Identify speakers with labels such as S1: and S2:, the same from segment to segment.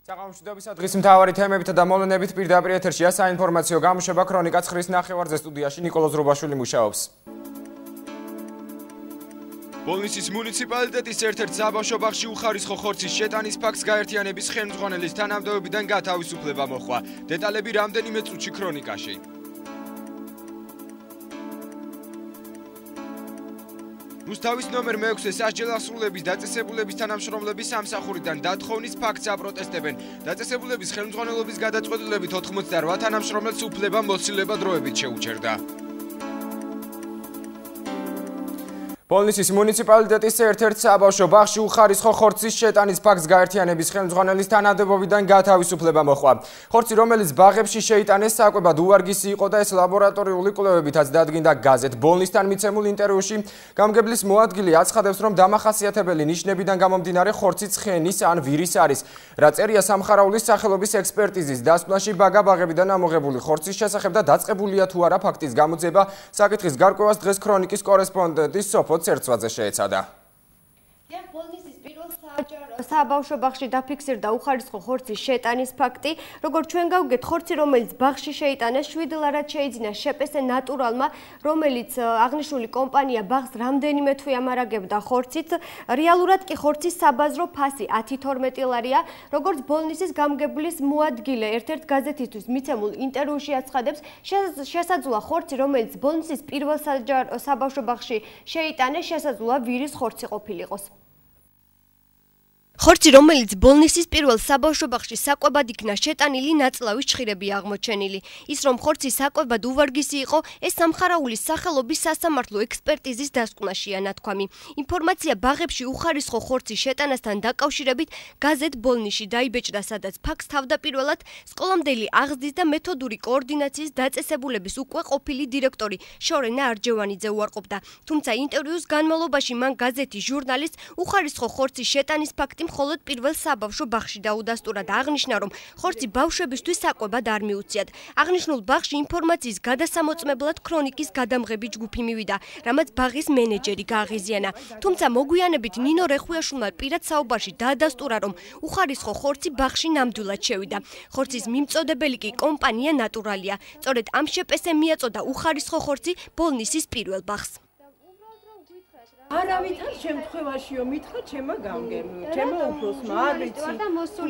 S1: საღამოშიდობის დღის მთავარი თემებით და მოვლენებით პირდაპირ ეთერშია საინფორმაციო გამოშვება ქრონიკა ცხრვის ნახევარზე სტუდიაში ნიკოლოზ რუბაშვილი მუშაობს.
S2: ბოლნისის მუნიციპალიტეტის ერთ-ერთ საბავშვო ბაღში უხარისხო ხორცის შეტანის ფაქტს გაერთიანების ხელმძღვანელის თანამდებობიდან გათავისუფლება მოხდა. დეტალები რამდენიმე წუთში ქრონიკაში. რუსთავის ნომერ 6-ზე სასჯელ ასრულების დაწესებულების თანამშრომლები სამსახურიდან დათხოვნის ფაქტს აპროტესტებენ. დაწესებულების ხელმძღვანელობის გადაწყვეტილებით 88 თანამშრომელს უფლება მოცილება დროებით შეუჩერდა.
S1: ბოლნისის მუნიციპალიტეტის ერთ-ერთ საბავშვო ბაღში უხარისხო ხორცის შეტანის ფაქტს გაერთიანების ხელმძღვანელის თანამდებობიდან გათავისუფლება მოხდა. ხორცი, რომელიც ბაღებში შეიტანეს, საკვებად უვარგისი იყო და ეს ლაბორატორიული კვლევებითაც დადგინდა გაზეთ ბოლნისთან მიცემულ ინტერვიუში. გამგებლის მოადგილე აცხადებს, რომ დამახასიათებელი ნიშნებიდან გამომდინარე ხორცი ცხენის ან ვირის არის. რა წერია სამხარაულის სახელობის ექსპერტიზის დასკვნაში ბაღებიდან ამოღებული ხორცის შესახებ და დაწყებულია თუ არა ფაქტის გამოძება, საკითხის გარკვევას დღეს ქრონიკის კორესპონდენტი სოფო ცერცვაძე შეეცადა.
S3: საბავშვო ბაღში დაფიქსირდა უხარისხო ხორცის შეტანის ფაქტი. როგორც ჩვენ გავგეთ, ხორცი, რომელიც ბაღში შეიტანეს, შვიდლარად შეიძინა შეპესე ნატურალმა, რომელიც აღნიშნული კომპანია ბაღს რამდენიმე თვე ამარაგებდა ხორცით. რეალურად კი ხორცის საბაზრო ფასი 10-12 ლარია. როგორც ბოლნისის გამგებლის მოადგილე ერთ-ერთ გაზეთისთვის მიცემულ ინტერვიუში აცხადებს, შესაძლოა ხორცი, რომელიც ბოლნისის პირველ საბავშვო ბაღში შეიტანეს, შესაძლოა ვირის ხორცი ყოფილიყოს. ხორცი, რომელიც ბოლნისის პირველ საბავშვო ბაღში საკვებად იქნა შეტანილი, ნაწლავის ჩხირები აღმოჩენილი. ის, რომ ხორცი საკვებად უვარგისი იყო, ეს სამხარაულის სახელობის სასამართლო ექსპერტიზის დასკვნაშია ნათქვამი. ინფორმაცია ბაღებში უხარისხო ხორცის შეტანასთან დაკავშირებით გაზეთ ბოლნისში დაიბეჭდა, სადაც ფაქტს თავდაპირველად სკოლამდელი აღზრდის და მეთოდური კოორდინაციის დაწესებულების უკვე ყოფილი დირექტორი შორენა არჯევანიძე უარყოფდა. თუმცა ინტერვიუს განმავლობაში მან გაზეთის ჟურნალისტს უხარისხო ხორცის შეტანის ფაქტი მხოლოდ პირველ საბავშვო ბაღში დაუდასტურა და აღნიშნა, რომ ხორცი ბავშვებისთვის საკვებად არ მიუციათ. აღნიშნულ ბაღში ინფორმაციის გადასამოწმებლად ქრონიკის გადამღები ჯგუფი მივიდა, რამაც ბაღის მენეჯერი გააღიზიანა. თუმცა მოგვიანებით ნინო რეხუიაშვილმა პირად საუბარში დაადასტურა, რომ უხარისხო ხორცი ბაღში ნამდვილად შევიდა. ხორცის მიმწოდებელი კი კომპანია ნატურალია. სწორედ ამ შეპესემ მიაწოდა უხარისხო ხორცი ბოლნისის პირველ ბაღს.
S4: არავითარ შემთხვევაშიო მითხრა ჩემო გამგებელო, ჩემო უფროსმა, არ ვიცი.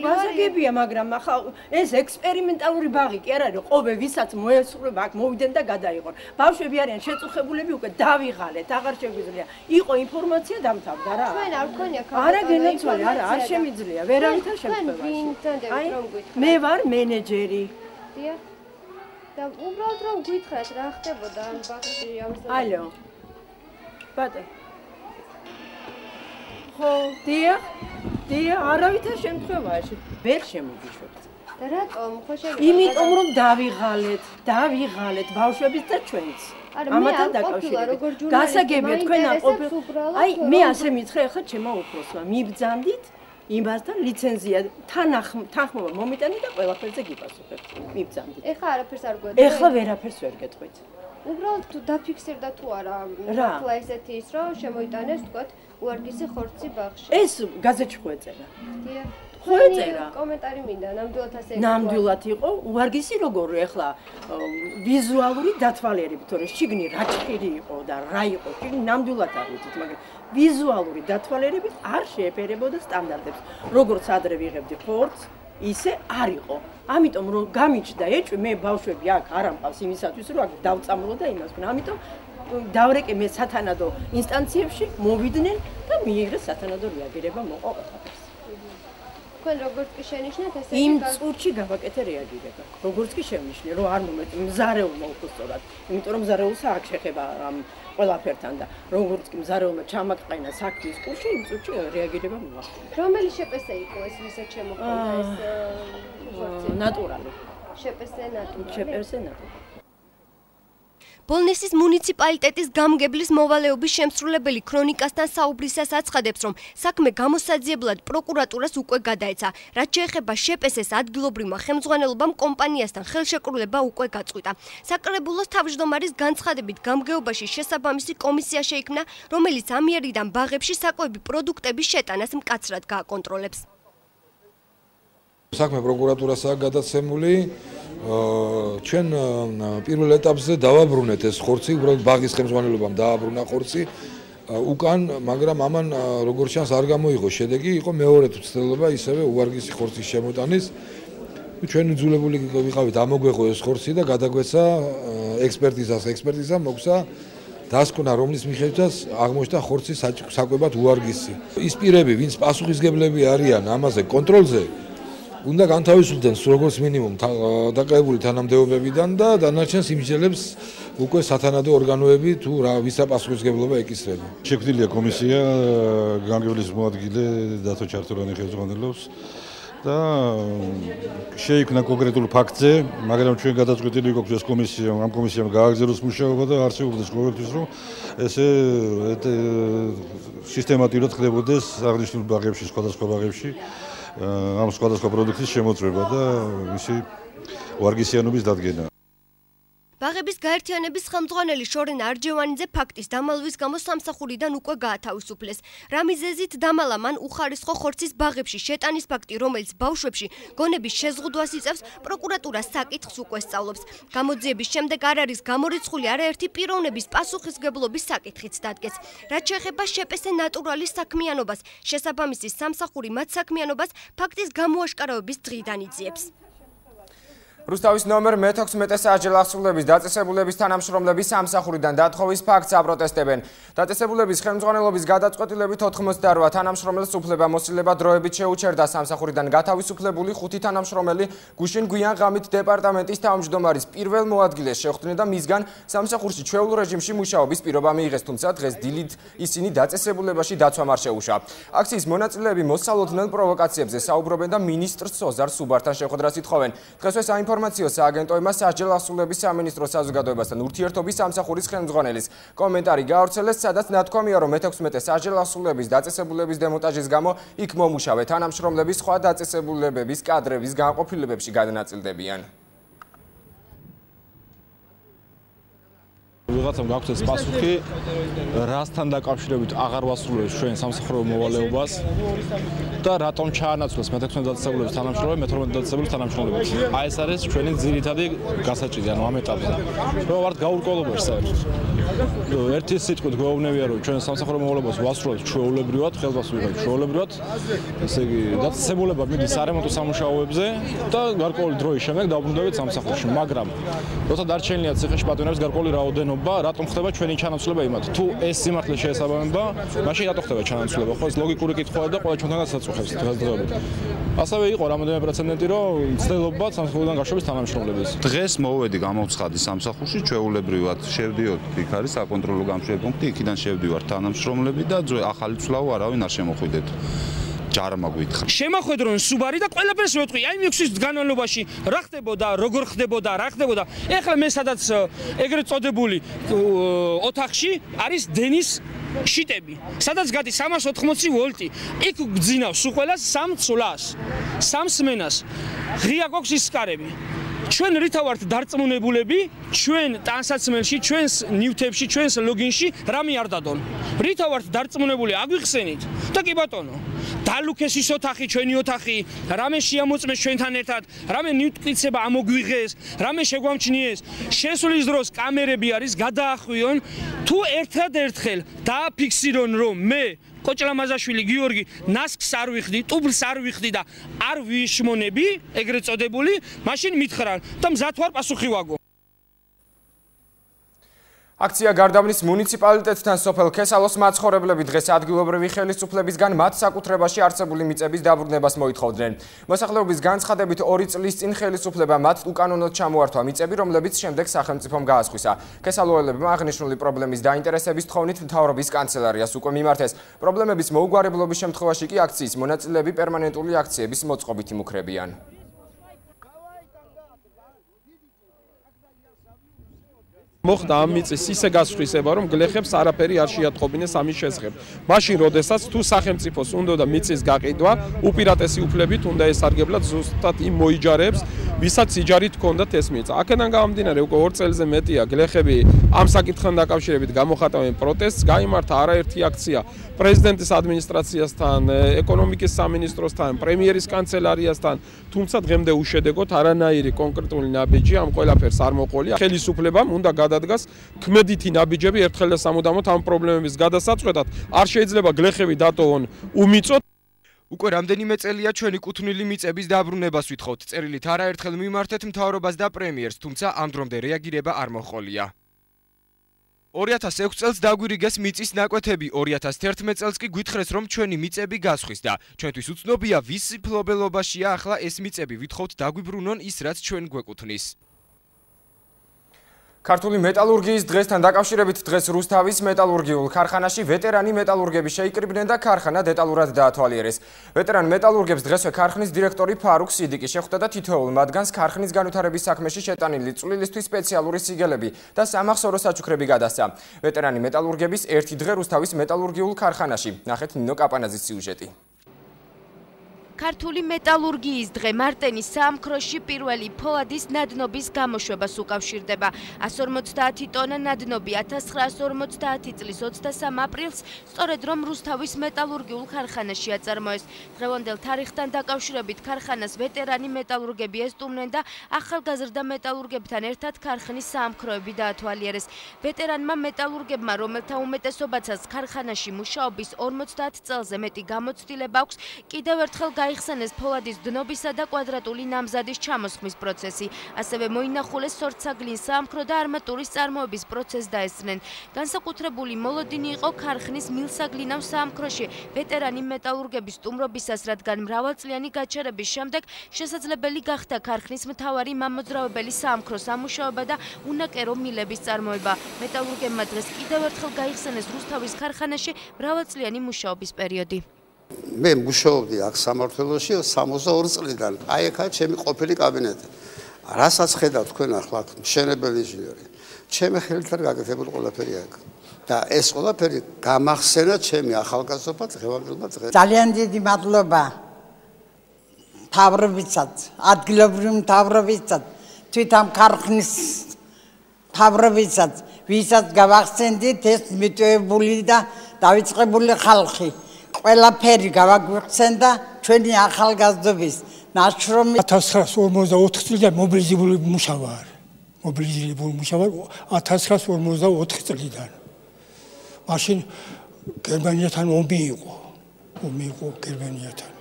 S4: გასაგებია, მაგრამ ახლა ეს ექსპერიმენტალური ბაღი კი არ არის, ყობე ვისაც მოესწრება, აქ მოვიდნენ და გადაიღონ. ბავშვები არიან შეწუხებულები, უკვე დავიღალეთ, აღარ შეგვიძლია. იყო ინფორმაცია დამთავრდა რა.
S3: ჩვენ არ გქონია
S4: არა გენოცვალი, არა, არ შემიძლია, ვერავითარ შემთხვევაში. მე ვარ მენეჯერი.
S3: დიახ. და უბრალოდ რომ გითხრათ რა ხდებოდა ამ ბაღში ამასთან.
S4: ალო. ბატონო დიახ, არავითარ შემთხვევაში ვერ შემოგიშვებთ.
S3: და რატომ? ხო შეიძლება.
S4: იმიტომ რომ დავიღალეთ ბავშვების და ჩვენც. ამათან დაკავშირებით. გასაგებია თქვენ არ ყოფილ. აი, მე ასე მითხრე, ახლა ჩემო უფროსმა, მიბძანდით იმასთან ლიცენზია თანხმობა მომიტანეთ და ყველაფერზე გიპასუხებთ. მიბძანდით.
S3: ეხლა არაფერს არ გვეტყვით.
S4: ეხლა ვერაფერს ვერ გეტყვით.
S3: უბრალოდ თუ დაფიქსირდა თუ არა, ახლა ესეთი ის რომ შემოიტანეს, თქვათ, უარგისი ხორცი ბაღში.
S4: ეს გაზეთში ხო ეწერა.
S3: დიახ.
S4: ხო ეწერა.
S3: კომენტარი მინდა, ნამდვილად ასე იყო.
S4: ნამდვილად იყო, უარგისი როგორ ეხლა ვიზუალური დათვალიერებით, თორე შიგნი რა ჭირი იყო და რა იყო, შიგნი ნამდვილად არ ვიცით, მაგრამ ვიზუალური დათვალიერებით არ შეეფერებოდა სტანდარტებს. როგორც ადრე ვიღებდი ხორცს, ისე არ იყო. ამიტომ რომ გამიჩნდა ეჭვი, მე ბავშვები აქ არ ამყავს იმისათვის, რომ აქ დავწამლო და იმას. ამიტომ დავრეკე მე სათანადო ინსტანციებში მოვიდნენ და მიიღეს სათანადო რეაგირება მოყვა ყველაფერს.
S3: თქვენ როგორც კი შენიშნეთ ესე
S4: იმ წუთში გავაკეთე რეაგირება. როგორც კი შევნიშნე, რომ არ მომეწ მზარეულმა უბრალოდ. იმიტომ რომ მზარეულს არ შეხება ამ ყველაფერთან და როგორც კი მზარეულმა ჩამაყენა საქმის კურსში, იმ წუთში რეაგირება მოახდინა.
S3: რომელი შეპესე იყო ეს ვისაც შემოყოლდა ეს ხორცი?
S4: ნატურალი.
S3: შეპესე ნატურალი.
S4: შეპესე ნატურალი.
S3: ბოლნისის მუნიციპალიტეტის გამგებლის მოვალეობის შემსრულებელი ქრონიკასთან საუბრისას აცხადებს, რომ საქმე გამოსაძიებლად პროკურატურას უკვე გადაეცა. რაც შეეხება შეპესეს ადგილობრივმა ხელმძღვანელობამ კომპანიასთან ხელშეკრულება უკვე გაწყვიტა. საკრებულოს თავმჯდომარის განცხადებით გამგეობაში შესაბამისი კომისია შეიქმნა, რომელიც ამიერიდან ბაღებში საკვები პროდუქტების შეტანას მკაცრად გააკონტროლებს.
S5: საქმე პროკურატურასაა გადაცემული. ჩვენ პირველ ეტაპზე დავაბრუნეთ ეს ხორცი, უბრალოდ ბაღის ხელმძღვანელობამ დააბრუნა ხორცი. უკან, მაგრამ ამან როგორც ჩანს არ გამოიღო შედეგი, იყო მეორე ცდელობა ისევე უვარგისი ხორცის შემოტანის. ჩვენ იძულებული ვიყავით ამოგვეღო ეს ხორცი და გადაგვეცა ექსპერტიზას. ექსპერტიზა მოგცა დასკვნა, რომლის მიხედვითაც აღმოჩნდა ხორცის საკვებად უვარგისი. ის პირები, ვინც პასუხისგებლები არიან ამაზე კონტროლზე, უნდა განთავისუფლდნენ როგორც მინიმუმ დაკავებული თანამდებობებიდან და დანარჩენს იმსჯელებს უკვე სათანადო ორგანოები თუ ვისა პასუხისგებლობა ეკისრება.
S6: შექმნილია კომისია, გამგებლის მოადგილე დათო ჩართულიანი ხელმძღვანელობს და შეიქმნა კონკრეტულ ფაქტზე, მაგრამ ჩვენ გადაწყვეტილი ვიყავით ეს კომისია, ამ კომისიამ გააგრძელოს მუშაობა და არსებობდეს ყოველთვის რომ ესე სისტემატურად ხდებოდეს აღნიშნულ ბაღებში, სხვადასხვა ბაღებში ამ სხვადასხვა პროდუქტის შემოწმება და მისი ვარგისიანობის დადგენა.
S3: ბაღების გაერთიანების ხელმძღვანელი შორენ არჯევანიძე ფაქტის დამალვის გამო სამსახურიდან უკვე გაათავისუფლეს. რა მიზეზით დამალა მან უხარისხო ხორცის ბაღებში შეტანის ფაქტი, რომელიც ბავშვებში გონების შეზღუდვას იწევს, პროკურატურა საკითხს უკვე სწავლობს. გამოძიების შემდეგ არ არის გამორიცხული არაერთი პიროვნების პასუხისგებლობის საკითხიც დადგეს. რაც შეეხება შპს ნატურალის საქმიანობას, შესაბამისი სამსახური მათ საქმიანობას ფაქტის გამოაშკარავების დღიდან იძიებს.
S1: რუსთავის ნომერ მე-16 საჯარო აღსრულების დაწესებულების თანამშრომლები სამსახურიდან დათხოვის ფაქტს აპროტესტებენ. დაწესებულების ხელმძღვანელობის გადაწყვეტილებით 88 თანამშრომელს უფლება-მოსილება დროებით შეუჩერდა. სამსახურიდან გათავისუფლებული 5 თანამშრომელი გუშინ გვიან-ღამით დეპარტამენტის თავმჯდომარის პირველ მოადგილეს შეხვდნენ და მისგან სამსახურში ჩვეულ რეჟიმში მუშაობის პირობა მიიღეს, თუმცა დღეს დილით ისინი დაწესებულებაში დაცვამ არ შეუშვა. აქციის მონაწილეები მოსალოდნელ პროვოკაციებზე საუბრობენ და მინისტრ სოზარ სუბართან შეხვედრას ითხოვენ. დღესვე საინფორმაციო სააგენტოებმა საჯარო აღსრულების სამინისტროს საზოგადოებასთან ურთიერთობის სამსახურის ხელმძღვანელის კომენტარი გაავრცელეს, სადაც ნათქვამია, რომ მე-16 საჯარო აღსრულების დაწესებულების დემონტაჟის გამო იქ მომუშავე თანამშრომლები სხვა დაწესებულებების კადრების განყოფილებებში გადანაწილდებიან.
S7: ვიღაცამ გაქვთ ეს პასუხი, რასთან დაკავშირებით აღარ ვასრულებს ჩვენ სამსახურო მოვალეობას და რატომ ჩაანაცვლეს მე-16 დაწესებულების თანამშრომლები მე-12 დაწესებულების თანამშრომლებით. აი ეს არის ჩვენი ძირითადი გასაჭირი, ანუ ამ ეტაპზე. რომ ვართ გაურკვევლობაში საერთოდ. ერთი სიტყვით გვეუბნებია, რომ ჩვენ სამსახურო მოვალეობას ვასრულებთ ჩვეულებრივად, ხელფას ვიღებთ ჩვეულებრივად. ესე იგი, დაწესებულება მიდის სარემონტო სამუშაოებზე და გარკვეული დროის შემდეგ დაუბრუნდებით სამსახურში, მაგრამ როცა დარჩენილია ციხეში პატრონების გარკვეული რაოდენობა, რატომ ხდება ჩვენი ჩანაცვლება იმათ? თუ ეს სიმართლე შეესაბამება, მაშინ რატო ხდება ჩანაცვლება? ხო, ეს ლოგიკური კითხვაა და ყველა ჩვენთან გასაწუხებს დღესდღეობით. ასევე იყო რამოდენიმე პრეცედენტი, რომ ცდელობა სამსახურიდან გაშვების თანამშრომლების.
S8: დღეს მოვედი გამოვცხადი სამსახურში, ჩვეულებრივად შევდიოთ, იქ არის საკონტროლო გამშვები პუნქტი, იქიდან შევდივართ თანამშრომლები და ახალი ცვლაო არავინ არ შემოხვიდეთ. ჯარმა გვითხრა.
S9: შემოხვედრონ სუბარი და ყველაფერს ვეთქვი. აი მექვსის განმავლობაში რა ხდებოდა, როგორ ხდებოდა, რა ხდებოდა. ეხლა მე სადაც ეგრეთ წოდებული ოთახში არის დენის შიტები. სადაც გადის 380 ვოლტი. იქ გძინავს უყველას 3 ცვლას, 3 სმენას. ღია გვაქვს ის სკარები. ჩვენ რითა ვართ დარწმუნებულები, ჩვენ ტანსაცმელში, ჩვენს ნივთებში, ჩვენს ლოგინში რამე არ დადონ. რითა ვართ დარწმუნებული, აგვიხსენით. და კი ბატონო, დალუქეს ის ოთახი, ჩვენი ოთახი, რამე შეამოწმეს ჩვენთან ერთად, რამე ნივთკიცება ამოგვიღეს, რამე შეგვამჩნიეს. შესulis დროს კამერები არის, გადაახვიონ, თუ ერთად-ერთხელ დააფიქსირონ, რომ მე კოჭლა მაზაშვილი გიორგი ნასკს არ ვიხდი, ტუბლს არ ვიხდი და არ ვიშმონები, ეგრეთ წოდებული, მაშინ მითხრან და მზად ვარ პასუხი ვაგო.
S1: აქცია გარდაბნის მუნიციპალიტეტთან სოფელ ქესალოს მაცხოვრებლები დღეს ადგილობრივი ხელისუფლებისგან მათ საკუთრებაში არსებული მიწების დაბრუნებას მოითხოვდნენ. მოსახლეობის განცხადებით 2 წლის წინ ხელისუფლებამ მათ უკანონოდ ჩამოართვა მიწები, რომლებიც შემდეგ სახელმწიფომ გაასხვისა. ქესალოელებმა აღნიშნული პრობლემის დაინტერესების თხოვნით მთავრობის კანცელარიას უკვე მიმართეს. პრობლემების მოუგვარებლობის შემთხვევაში კი აქციის მონაწილეები პერმანენტული აქციების მოწყობით იმუქრებიან.
S10: მოხდა ამ მიწის ისე გასხვისება, რომ გლეხებს არაფერი არ შეატყობინეს ამის შესახებ. მაშინ, როდესაც თუ სახელმწიფოს უნდა და მიწის გაყიდვა, უპირატესი უფლებით უნდა ესარგებლად ზუსტად იმ მოიჯარებს, ვისაც იჯარით ჰქონდათ ეს მიწა. აქედან გამომდინარე უკვე 2 წელზე მეტია გლეხები ამ საკითხთან დაკავშირებით გამოხატავენ პროტესტს, გაიმართა არაერთი აქცია პრეზიდენტის ადმინისტრაციასთან, ეკონომიკის სამინისტროსთან, პრემიერის კანცელარიასთან, თუმცა დღემდე უშედეგოდ არანაირი კონკრეტული ნაბიჯი ამ ყველაფერს არ მოყოლია. ხელისუფლებამ უნდა გადადგას ქმედითი ნაბიჯები ერთხელ და სამუდამოდ ამ პრობლემების გადასაწყვეტად. არ შეიძლება გლეხები დატოვონ უმიწოდ.
S2: უკვე რამდენიმე წელია ჩვენი კუთვნილი მიწების დაბრუნებას ვითხოვთ. წერილით არაერთხელ მიმართეთ მთავრობას და პრემიერს, თუმცა ამ დრომდე რეაგირება არ მოჰყოლია. 2006 წელს დაგვირიგეს მიწის ნაკვეთები, 2011 წელს კი გვითხრეს, რომ ჩვენი მიწები გასხვის და ჩვენთვის უცნობია, ვის მფლობელობაშია ახლა ეს მიწები. ვითხოვთ დაგვიბრუნონ ის, რაც ჩვენ გვეკუთვნის. ქართული მეტალურგიის დღესთან დაკავშირებით დღეს რუსთავის მეტალურგიულ ქარხანაში ვეტერანი მეტალურგები შეიკრიბნენ და ქარხანა დეტალურად დაათვალიერეს. ვეტერან მეტალურგებს დღესვე ქარხნის დირექტორი ფარუქ სიდიკი შეხვდა და თითოეულ მათგანს ქარხნის განვითარების საქმეში შეტანილი წვლილისთვის სპეციალური სიგელები და სამახსოვრო საჩუქრები გადასცა. ვეტერანი მეტალურგების ერთი დღე რუსთავის მეტალურგიულ ქარხანაში. ნახეთ ნინო კაპანაძის სიუჟეტი.
S11: ქართული მეტალურგიის დღე მარტენის საამქროში პირველი ფოლადის ნადნობის გამოშვებას უკავშირდება. 150 ტონა ნადნობი 1950 წლის 23 აპრილს სწორედ რომ რუსთავის მეტალურგიულ ქარხანაში აწარმოეს. დღევანდელ თარიღთან დაკავშირებით ქარხანას ვეტერანი მეტალურგები ესტუმნენ და ახალგაზრდა მეტალურგებთან ერთად ქარხნის საამქროები დაათვალიერეს. ვეტერანმა მეტალურგებმა, რომელთა უმეტესობაცაც ქარხანაში მუშაობის 50 წელზე მეტი გამოცდილება აქვს, კიდევ ერთხელ გაიხსენეს ფოლადის დნობისა და კვადრატული ნამზადის ჩამოსხმის პროცესი. ასევე მოინახულეს სორცაგლინ საამქრო და არმატურის წარმოების პროცესს დაესწრნენ. განსაკუთრებული მოლოდინი იყო ქარხნის მილსაგლინავ საამქროში ვეტერანი მეტალურგების სტუმრობისას, რადგან მრავალწლიანი გაჩერების შემდეგ შესაძლებელი გახდა ქარხნის მთავარი მამოძრავებელი საამქროს ამუშავება და უნაკერო მილების წარმოება. მეტალურგებმა დღეს კიდევ ერთხელ გაიხსენეს რუსთავის ქარხანაში მრავალწლიანი მუშაობის პერიოდი.
S12: მე მუშაობდი აქ სამმართველოში 62 წლიდან. აი აქა ჩემი ყოფილი კაბინეტი. რასაც ხედავთ თქვენ ახლა მშენებელი ინჟინერი. ჩემი ხელით არ გაკეთებული ყველაფერი აქ. და ეს ყველაფერი გამახსენა ჩემი ახალგაზრდობა დღევანდელმა დღეს.
S13: ძალიან დიდი მადლობა მთავრობისაც, ადგილობრივ მთავრობისაც, თვით ამ ქარხნის მთავრობისაც, ვისაც გავახსენდით ეს მიტოვებული და დავიწყებული ხალხი. ყველაფერი გავაგვიხსენდა ჩვენი ახალგაზრდობის ნაშრომი
S14: 1954 წლიდან მობილიზებული მუშავა არის. მობილიზებული მუშავა 1954 წლიდან. მაშინ გერმანიასთან ომი იყო. ომი იყო გერმანიასთან.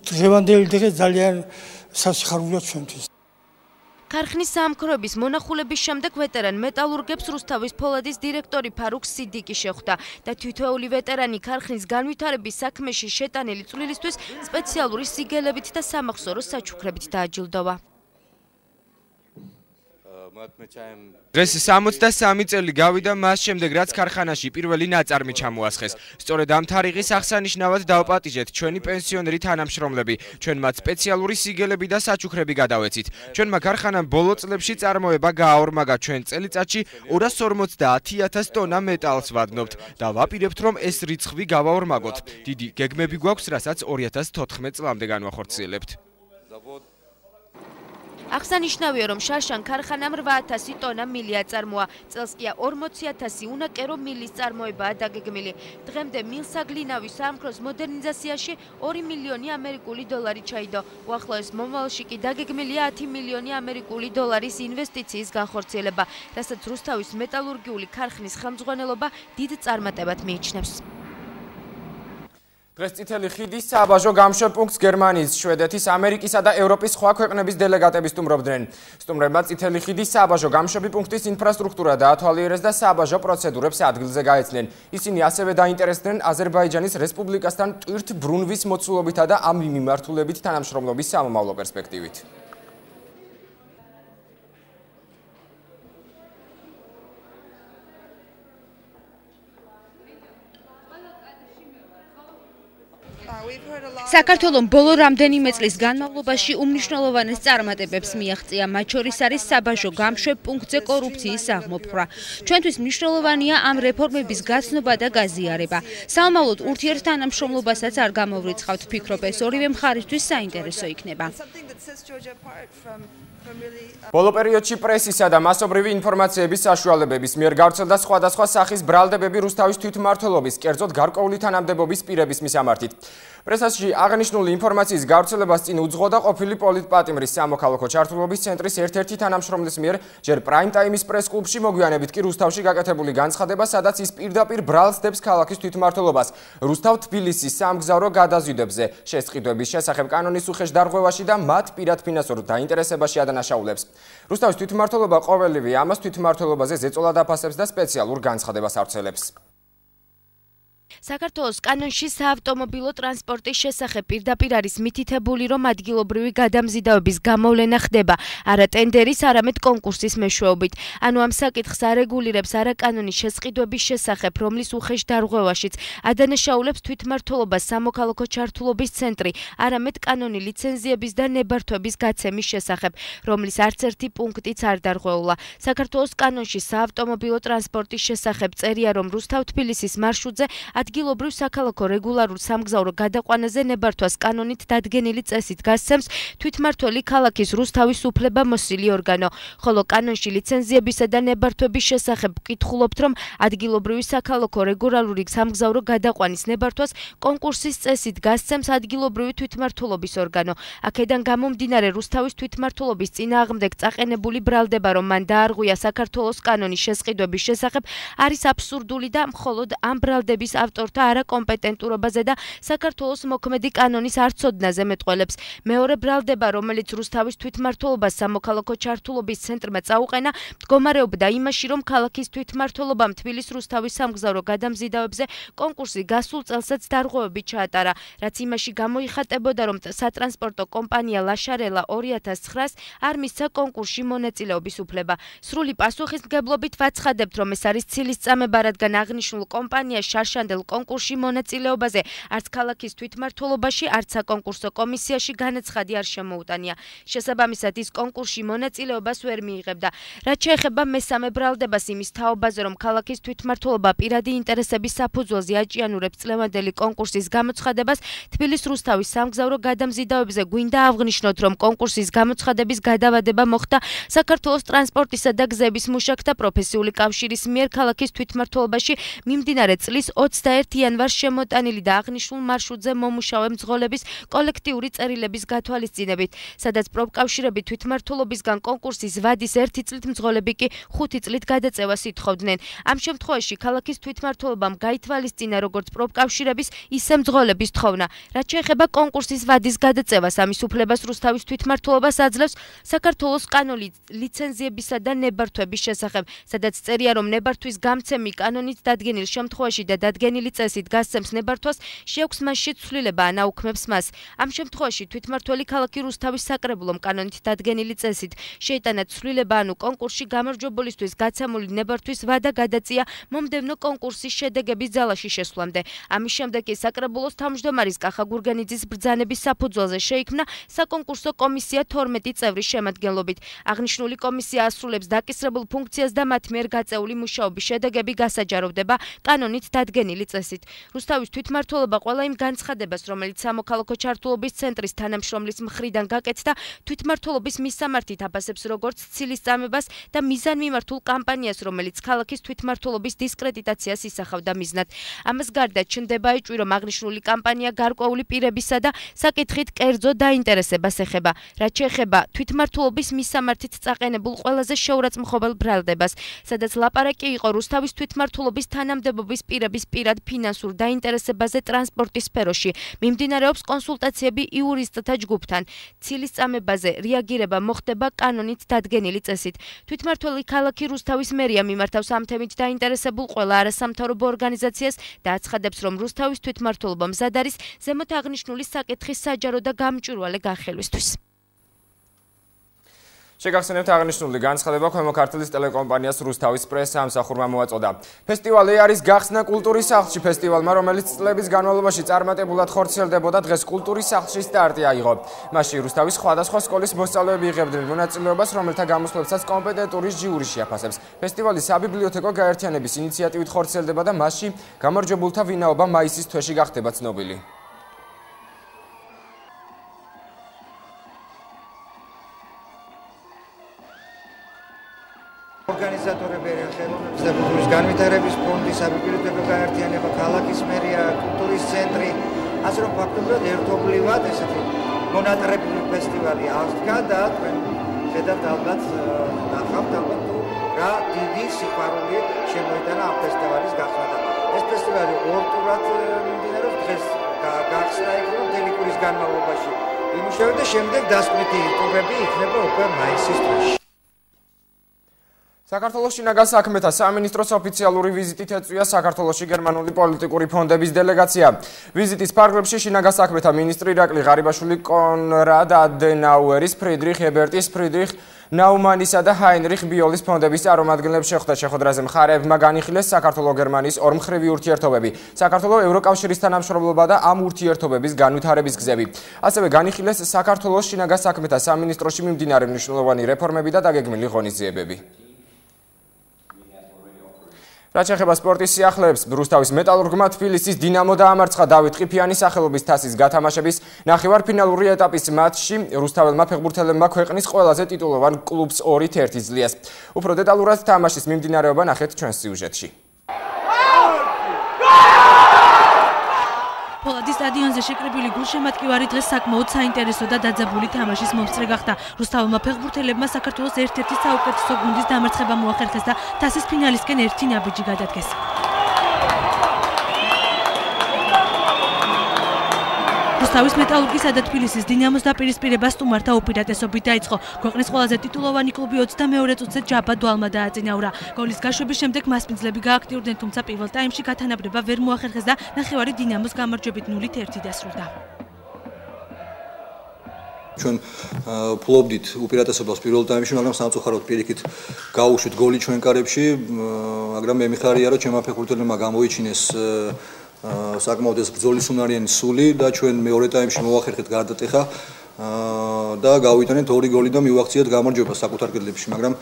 S14: დღევანდელი დღე ძალიან სასიხარულია ჩვენთვის.
S11: ქარხნის საამქროების მონახულების შემდეგ ვეტერან მეტალურგებს რუსთავის ფოლადის დირექტორი ფარუქ სიდიკი შეხვდა და თითოეული ვეტერანი ქარხნის განვითარების საქმეში შეტანილი წვლილისთვის სპეციალური სიგელებით და სამახსოვრო საჩუქრებით დააჯილდოვა.
S2: დღეს 63 წელი გავიდა მას შემდეგ, რაც ქარხანაში პირველი ნაწარმი ჩამოასხეს. სწორედ ამ თარიღის აღსანიშნავად დავპატიჟეთ ჩვენი პენსიონერი თანამშრომლები. ჩვენ მათ სპეციალური სიგელები და საჩუქრები გადავეცით. ჩვენმა ქარხანამ ბოლო წლებში წარმოება გააორმაგა. ჩვენ წელიწადში 250.000 ტონა მეტალს ვადნობთ და ვაპირებთ, რომ ეს რიცხვი გავაორმაგოთ. დიდი გეგმები გვაქვს, რასაც 2014 წლამდე განვახორციელებთ.
S11: აღსანიშნავია, რომ შარშან ქარხანამ 8000 ტონა მილი აწარმოა. წელს კი 40000 უნაკერო მილის წარმოებაა დაგეგმილი. დღემდე მილსაგლინავის საამქროს მოდერნიზაციაში 2 მილიონი ამერიკული დოლარი ჩაიდო. უახლოეს მომავალში კი დაგეგმილია 10 მილიონი ამერიკული დოლარის ინვესტიციის განხორციელება, რასაც რუსთავის მეტალურგიული ქარხნის ხელმძღვანელობა დიდ წარმატებად მიიჩნევს.
S1: დღეს წითელი ხიდის საბაჟო გამშვებ პუნქტს გერმანიის, შვედეთის, ამერიკისა და ევროპის სხვა ქვეყნების დელეგატები სტუმრობდნენ. სტუმრებმა წითელი ხიდის საბაჟო გამშვები პუნქტის ინფრასტრუქტურა დაათვალიერეს და საბაჟო პროცედურებს ადგილზე გაეცნენ. ისინი ასევე დაინტერესდნენ აზერბაიჯანის რესპუბლიკასთან ტვირთ ბრუნვის მოცულობითა და ამ მიმართულებით თანამშრომლობის სამომავლო პერსპექტივით.
S15: საქართველოს ბოლო რამდენიმე წლის განმავლობაში უმნიშვნელოვანეს წარმატებებს მიაღწია, მათ შორის არის საბაჟო გამშვებ პუნქტზე კორუფციის აღმოფხვრა. ჩვენთვის მნიშვნელოვანია ამ რეფორმების გაცნობა და გაზიარება. საომავლოდ ურთიერთთანამშრომლობასაც არ გამოვრიცხავთ, ვფიქრობ, ეს ორივე მხარისთვის საინტერესო იქნება.
S1: ბოლო პერიოდში პრესისა და მასობრივი ინფორმაციების საშუალებების მიერ გავრცელდა სხვადასხვა სახის ბრალდებები რუსთავის თვითმმართველობის, კერძოდ გარკვეული თანამდებობის პირების მისამართით. პრესაში აღნიშნული ინფორმაციის გავრცელებას წინ უძღოდა ყოფილი პოლიტპატიმრის სამოქალაქო ჩართულობის ცენტრის ერთ-ერთი თანამშრომლის მიერ ჯერ პრაიმ ტაიმის პრეს-კლუბში, მოგვიანებით კი რუსთავში გაკეთებული განცხადება, სადაც ის პირდაპირ ბრალს დებს ქალაქის თვითმმართველობას რუსთავ-თბილისის სამგზავრო გადაზიდვებზე შესყიდვების შესახებ კანონის უხეშ დარღვევაში და მათ პირად ფინანსურ დაინტერესებაში ადანაშაულებს. რუსთავის თვითმმართველობა ყოველივე ამას თვითმმართველობაზე ზეწოლად აფასებს და სპეციალურ განცხადებას ავრცელებს.
S11: საქართველოს კანონში საავტომობილო ტრანსპორტის შესახებ პირდაპირ არის მითითებული, რომ ადგილობრივი გადამზიდავების გამოვლენა ხდება არა ტენდერის, არამედ კონკურსის მეშვეობით. ანუ ამ საკითხს არეგულირებს არა კანონის შესყიდვების შესახებ, რომლის უხეშ დარღვევაშიც ადანაშაულებს თვითმმართველობას სამოქალაქო ჩართულობის ცენტრი, არამედ კანონი ლიცენზიების და ნებართვების გაცემის შესახებ, რომლის არც ერთი პუნქტიც არ დარღვეულა. საქართველოს კანონში საავტომობილო ტრანსპორტის შესახებ წერია, რომ რუსთავ-თბილისის მარშრუტზე ადგილობრივ საქალაქო რეგულარულ სამგზავრო გადაყვანაზე ნებართვას კანონით დადგენილი წესით გასცემს თვითმმართველი ქალაქის რუსთავის უფლებამოსილი ორგანო, ხოლო კანონში ლიცენზიებისა და ნებართვების შესახებ ვკითხულობთ, რომ ადგილობრივი საქალაქო რეგულარული სამგზავრო გადაყვანის ნებართვას კონკურსის წესით გასცემს ადგილობრივი თვითმმართველობის ორგანო. აქედან გამომდინარე რუსთავის თვითმმართველობის წინააღმდეგ წაყენებული ბრალდება, რომ მან დაარღვია საქართველოს კანონის შესყიდვების შესახებ, არის აბსურდული და მხოლოდ ამ ბრალდების ავტორთა არაკომპეტენტურობაზე და საქართველოს მოქმედი კანონის არცოდნაზე მეტყველებს. მეორე ბრალდება, რომელიც რუსთავის თვითმმართველობას სამოქალაქო ჩართულობის ცენტრმა წაუყენა, მდგომარეობდა იმაში, რომ ქალაქის თვითმმართველობამ თბილის რუსთავის სამგზავრო გადამზიდავებზე კონკურსი გასულ წელსაც დარღვევები ჩაატარა, რაც იმაში გამოიხატებოდა, რომ სატრანსპორტო კომპანია ლაშარელა 2009-ს არ მისცა კონკურსში მონაწილეობის უფლება. სრული პასუხისმგებლობით ვაცხადებთ, რომ ეს არის ცილისწამება, რადგან აღნიშნულ კომპანიას შარშანდელ კონკურსში მონაწილეობაზე არც ქალაქის თვითმმართველობაში, არც საკონკურსო კომისიაში განაცხადი არ შემოუტანია. შესაბამისად, ის კონკურსში მონაწილეობას ვერ მიიღებდა. რაც შეეხება მესამე ბრალდებას იმის თაობაზე, რომ ქალაქის თვითმმართველობა პირადი ინტერესების საფუძველზე აჭიანურებს წლევანდელი კონკურსის გამოცხადებას, თბილის რუსთავის სამგზავრო გადამზიდავებზე გვინდა აღვნიშნოთ, რომ კონკურსის გამოცხადების გადავადება მოხდა საქართველოს ტრანსპორტისა და გზების მუშაკთა პროფესიული კავშირის მიერ ქალაქის თვითმმართველობაში მიმდინარე წლის 21 იანვარს შემოტანილი და აღნიშნულ მარშრუტზე მომუშავე მძღოლების კოლექტიური წერილების გათვალისწინებით, სადაც პროფკავშირები თვითმმართველობისგან კონკურსის ვადის 1 წლით, მძღოლები კი 5 წლით გადაწევას ითხოვდნენ. ამ შემთხვევაში ქალაქის თვითმმართველობამ გაითვალისწინა როგორც პროფკავშირების, ისე მძღოლების თხოვნა. რაც შეეხება კონკურსის ვადის გადაწევას, ამის უფლებას რუსთავის თვითმმართველობას აძლევს საქართველოს კანონი ლიცენზიებისა და ნებართვების შესახებ, სადაც წერია, რომ ნებართვის გამცემი კანონით დადგენილ შემთხვევაში და დადგენილი წესით გასცემს ნებართვას, შეაქვს მასში ცვლილება ან აუქმებს მას. ამ შემთხვევაში თვითმმართველი ქალაქი რუსთავის საკრებულომ კანონით დადგენილი წესით შეიტანა ცვლილება, ანუ კონკურსში გამარჯვებულისთვის გაცემული ნებართვის ვადა გადაწია მომდევნო კონკურსის შედეგების ძალაში შესვლამდე. ამის შემდეგ კი საკრებულოს თავმჯდომარის კახა გურგენიძის ბრძანების საფუძველზე შეიქმნა საკონკურსო კომისია 12 წევრის შემადგენლობით. აღნიშნული კომისია ასრულებს დაკისრებულ ფუნქციას და მათ მიერ გაწეული მუშაობის შედეგები გასაჯაროვდება კანონით დადგენილი წესით. რუსთავის თვითმმართველობა ყველა იმ განცხადებას, რომელიც სამოქალაქო ჩართულობის ცენტრის თანამშრომლის მხრიდან გაკეთდა, თვითმმართველობის მისამართით აფასებს როგორც ცილისწამებას და მიზანმიმართულ კამპანიას, რომელიც ქალაქის თვითმმართველობის დისკრედიტაციას ისახავდა მიზნად. ამას გარდა ჩნდება ეჭვი, რომ აღნიშნული კამპანია გარკვეული პირებისა და საკითხით კერძო დაინტერესებას ეხება. რაც შეეხება თვითმმართველობის მისამართით წაყენებულ ყველაზე შეურაცხმყოფელ ბრალდებას, სადაც ლაპარაკი იყო რუსთავის თვითმმართველობის თანამდებობის პირების პირად ფინანსურ დაინტერესებაზე ტრანსპორტის სფეროში, მიმდინარეობს კონსულტაციები იურისტთა ჯგუფთან. ცილისწამებაზე რეაგირება მოხდება კანონით დადგენილი წესით. თვითმმართველი ქალაქი რუსთავის მერია მიმართავს ამ თემით დაინტერესებულ ყველა არასამთავრობო ორგანიზაციას და აცხადებს, რომ რუსთავის თვითმმართველობა მზად არის ზემოთ აღნიშნული საკითხის საჯარო და გამჭვირვალე განხილვისთვის.
S1: შეგახსენებთ აღნიშნული განცხადება ქვემო ქართლის ტელეკომპანიას რუსთავის პრესა ამსახურმა მოაწოდა. ფესტივალი არის გახსნა კულტურის სახლში. ფესტივალმა, რომელიც წლების განმავლობაში წარმატებულად ხორციელდებოდა, დღეს კულტურის სახლში სტარტი აიღო. მასში რუსთავის სხვადასხვა სკოლის მოსწავლეები იღებდნენ მონაწილეობას, რომელთა გამოსვლებსაც კომპეტენტური ჟიური შეაფასებს. ფესტივალი საბიბლიოთეკო გაერთიანების ინიციატივით ხორციელდება და მასში გამარჯვებულთა ვინაობა მაისის თვეში გახდება ცნობილი.
S16: ორგანიზატორები ხელოვნების და კულტურის განვითარების ფონდი, საბიბლიოთეკო გაერთიანება, ქალაქის მერია, კულტურის ცენტრი, ასე რომ ფაქტობრივად ერთობლივად ესეთი მონატრებული ფესტივალი აღდგა და თქვენ ხედავთ ალბათ ნახავთ ალბათ რა დიდი სიყვარული შემოიტანა ამ ფესტივალის გახსნა. ეს ფესტივალი ორ ტურად მიმდინარეობს, დღეს გახსნა იქნება მთელი კვირის განმავლობაში. იმუშავება და შემდეგ დასკვნითი ტურები იქნება უკვე მაისის თვეში.
S1: საქართველოს შინაგან საქმეთა სამინისტროს ოფიციალური ვიზიტით ეწვია საქართველოში გერმანული პოლიტიკური ფონდების დელეგაცია. ვიზიტის ფარგლებში შინაგან საქმეთა მინისტრი ირაკლი ღარიბაშვილი, კონრად ადენაუერის, ფრიდრიხ ებერტის, ფრიდრიხ ნაუმანისა და ჰაინრიხ ბიოლის ფონდების წარმომადგენლებს შეხვდა. შეხვედრაზე მხარეებმა განიხილეს საქართველო-გერმანიის ორმხრივი ურთიერთობები, საქართველოს ევროკავშირის თანამშრომლობა და ამ ურთიერთობების განვითარების გზები. ასევე განიხილეს საქართველოს შინაგან საქმეთა სამინისტროში მიმდინარე მნიშვნელოვანი რეფორმები და დაგეგმილი ღონისძიებები. რაც შეეხება სპორტის სიახლეებს, რუსთავის მეტალურგმა თბილისის დინამო დაამარცხა დავით ყიფიანის სახელობის თასის გათამაშების ნახევარფინალური ეტაპის მატჩში. რუსთაველმა ფეხბურთელებმა ქვეყნის ყველაზე ტიტულოვან კლუბს 2-1 ძლიეს. უფრო დეტალურად თამაშის მიმდინარეობა ნახეთ ჩვენს სიუჟეტში.
S17: პოლადის სტადიონზე შეკრებილი გულშემატკივარი დღეს საკმაოდ საინტერესო და დაძაბული თამაშის მომსწრე გახდა. რუსთაველმა ფეხბურთელებმა საქართველოს ერთ-ერთი საუკეთესო გუნდის დამარცხება მოახერხეს და თასის ფინალისკენ ერთი ნაბიჯი გადადგეს. რუსთავის მეტალურგისა და თბილისის დინამოს დაპირისპირება სტუმართა უპირატესობით დაიწყო. ქვეყნის ყველაზე ტიტულოვანი კლუბი 22 წუთზე ჯაბა დვალმა დააწინაურა. გოლის გაშვების შემდეგ მასპინძლები გააქტიურდნენ, თუმცა პირველ ტაიმში გათანაბრება ვერ მოახერხეს და ნახევარი დინამოს გამარჯვებით 0-1 დასრულდა.
S18: ჩვენ ფლობდით უპირატესობას პირველ ტაიმში, მაგრამ სამწუხაროდ პირიქით გაუშვით გოლი ჩვენ კარებში, მაგრამ მე მიხარია, რომ ჩემმა ფეხბურთელებმა გამოიჩინეს საკმაოდ ეს ბრძოლის უნარიანი სული და ჩვენ მეორე ტაიმში მოახერხეთ გარდატეხა და გავიტანეთ 2 გოლი და მივაღწიეთ გამარჯვება საკუთარ კედლებში, მაგრამ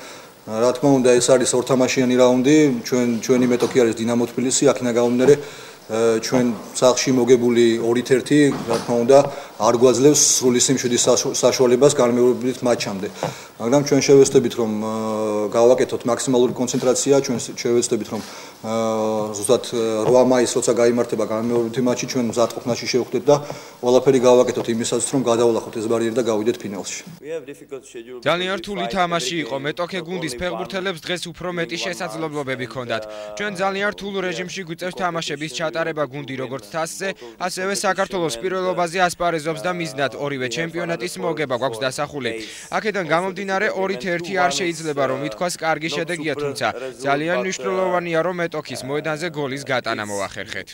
S18: რა თქმა უნდა ეს არის ორთამაშიანი რაუნდი, ჩვენი მეტოქი არის დინამო თბილისი, აქედან გამომდინარე ჩვენ სახლში მოგებული 2-1, რა თქმა უნდა არ გვაძლევს სრული სიმშვიდის საშუალებას განმეორებით მატჩამდე. მაგრამ ჩვენ შევეცდებით რომ გავაკეთოთ მაქსიმალური კონცენტრაცია, ჩვენ შევეცდებით რომ ზუსტად 8 მაისს როცა გაიმართება განმეორებითი მატჩი, ჩვენ მზადყოფნაში შევხვდეთ და ყველაფერი გავაკეთოთ იმისათვის რომ გადავლახოთ ეს ბარიერი და გავიდეთ ფინალში.
S2: ძალიან რთული თამაში იყო, მეტოქე გუნდის ფეხბურთელებს დღეს უფრო მეტი შესაძლებლობები ჰქონდათ. ჩვენ ძალიან რთულ რეჟიმში გვიწევს თამაშების ჩატარება გუნდი როგორც თასზე, ასევე საქართველოს პირველობაზე ასპარეზობს და მიზნად ორივე ჩემპიონატის მოგება გვაქვს დასახული. აქედან გამომდინარე 2-1 არ შეიძლება რომ ითქვას კარგი შედეგია, თუმცა ძალიან მნიშვნელოვანია რომ მეტოქის მოედანზე გოლის გატანა მოახერხეთ.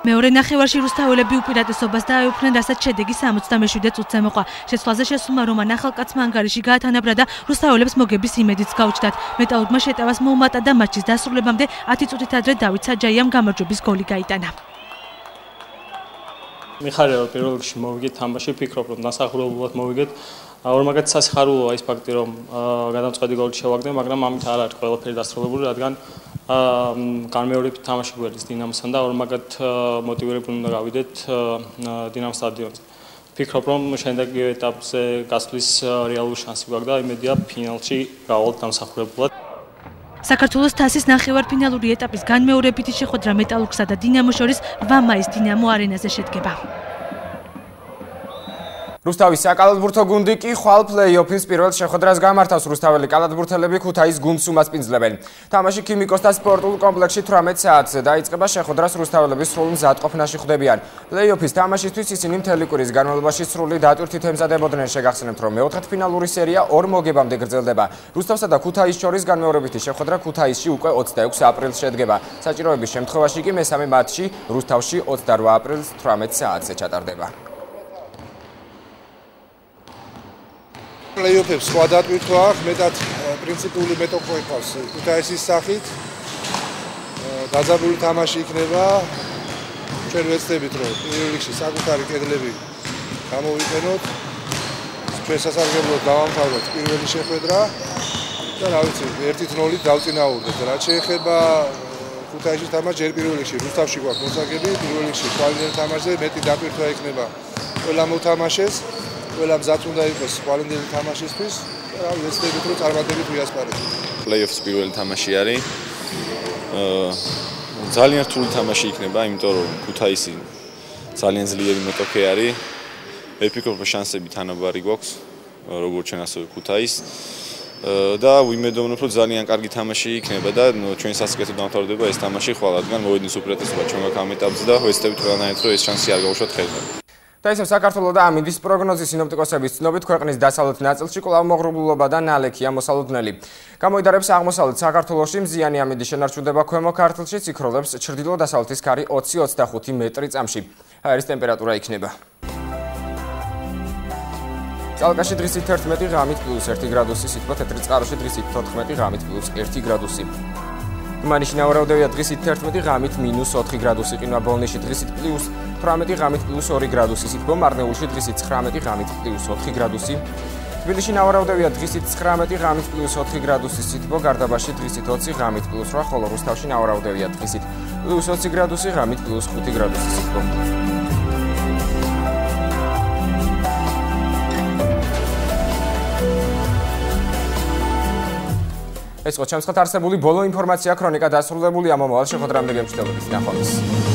S17: მეორე ნახევარში რუსთაველები უპირატესობას დაეუფლნენ, რასაც შედეგი 77 წუთზე მოყვა. შეცვლაზე შესულმა რომან ახალკაცმა ანგარიში გაათანაბრა და რუსთაველებს მოგების იმედიც გაუჩნდათ. მეტალურგმა შეტევას მოუმატა და მატჩის დასრულებამდე 10 წუთით ადრე დავით საჯაიამ გამარჯვების გოლი გაიტანა.
S19: მიხარია რომ პირველ რიგში მოვიგეთ თამაში, ვფიქრობ რომ დასახურებულად მოვიგეთ. ორმაგად სასიხარულოა ის ფაქტი რომ გადამწყვეტი გოლი შევაგდენ, მაგრამ ამით არ არის ყველაფერი დასრულებული, რადგან განმეორებით თამაში გვერდის დინამოსთან და ორმაგად მოტივირებული უნდა გავიდეთ დინამოს სტადიონზე. ვფიქრობ რომ შემდეგი ეტაპზე გასვლის რეალური შანსი გვაქვს და იმედია ფინალში გავალთ დამსახურებულად.
S17: საქართველოს თასის ნახევარფინალური ეტაპის განმეორებითი შეხვედრა მეტალურგსა და დინამოს შორის 8 მაისს დინამო არენაზე შედგება.
S1: რუსთავის საკალათბურთო გუნდი კი ხვალ პლეი-ოფის პირველ შეხვედრას გამართავს. რუსთაველი კალათბურთელები ქუთაის გუნდს უმასპინძლებენ. თამაში ქიმიკოსთა სპორტულ კომპლექსში 18 საათზე დაიწყება. შეხვედრას რუსთაველები სრულ მზადყოფნაში ხვდებიან. პლეი-ოფის თამაშისთვის ისინი მთელი კვირის განმავლობაში სრული დატვირთით ემზადებოდნენ. შეგახსენებთ, რომ მეოთხედფინალური სერია 2 მოგებამდე გრძელდება. რუსთავსა და ქუთაის შორის განმეორებითი შეხვედრა ქუთაისში უკვე 26 აპრილს შედგება. საჭიროების შემთხვევაში კი მესამე მატჩი რუსთავში 28 აპრილს 18 საათზე ჩატარდება.
S20: პლეიოფებს სხვა დატვირთვა აქვს, მეტად პრინციპული მეტოქო იყავს ქუთაისის სახით. დაძაბული თამაში იქნება. ჩვენ ვეცდებით, რომ პირველ რიგში საკუთარი კედლები გამოვიყენოთ. ჩვენ სასარგებლოდ დავამთავროთ პირველი შეხვედრა და რა ვიცი, 1-0-ით დავწინაურდეთ. რაც შეეხება ქუთაისის თამაშს, ჯერ პირველ რიგში რუსთავში გვაქვს მოსაგები, პირველ რიგში ხვალინდელი თამაშზე მეტი დატვირთვა იქნება ყველა მოთამაშეს. ყველა მზად უნდა იყოს ხვალინდელი თამაშისთვის. რა ვეცდებით, რომ წარმატებით ვიასპარეზოთ.
S21: პლეიოფის პირველი თამაში არის. ძალიან რთული თამაში იქნება, იმიტომ რომ ქუთაისი ძალიან ძლიერი მეტოქე არის. მე ვფიქრობ, რომ შანსები თანაბარი გვაქვს, როგორც ჩვენ ასევე ქუთაისს. და ვიმედოვნებ, რომ ძალიან კარგი თამაში იქნება და ჩვენ სასიკეთო დამთავრდება ეს თამაში ხვალ, რადგან მოვიდნენ უპირატესობა ჩვენ გვაქვს ამ ეტაპზე და ვეცდებით ყველანაირად, რომ ეს შანსი არ გავუშვათ ხელზე.
S1: და ისევ საქართველოს და ამინდის პროგნოზის სინოპტიკოსების ცნობით ქვეყნის დასავლეთ ნაწილში კვლავ მოღრუბლულობა და ნალექია მოსალოდნელი. გამოიდარებს აღმოსავლეთ საქართველოში მზიანი ამინდის შენარჩუნდება ქვემო ქართლშიც, იქროლებს ჩრდილო-დასავლეთის ქარი 20-25 მეტრი წამში. აერის ტემპერატურა იქნება. წალკაში დღისით 11 ღამით +1 გრადუსი, სიტყვა თეთრიწყაროში დღისით 14 ღამით +1 გრადუსი. გუმანიში ნავარაუდევია დღისით 11 ღამით -4 გრადუსი, ყინვა ბოლნისში დღისით +18 ღამით +2 გრადუსი, სიტყვა მარნეულში დღისით 19 ღამით +4 გრადუსი. თბილისში ნავარაუდევია დღისით 19 ღამით +4 გრადუსი, სიტყვა გარდაბაში დღისით 20 ღამით +8, ხოლო რუსთავში ნავარაუდევია დღისით +20 გრადუსი, ღამით +5 გრადუსი, სიტყვა. ეს იყო ჩემს ხათ არსებული ბოლო ინფორმაცია, ქრონიკა დასრულებულია, მომავალ შეხვედრამდე გემშვიდობებით, ნახვამდის.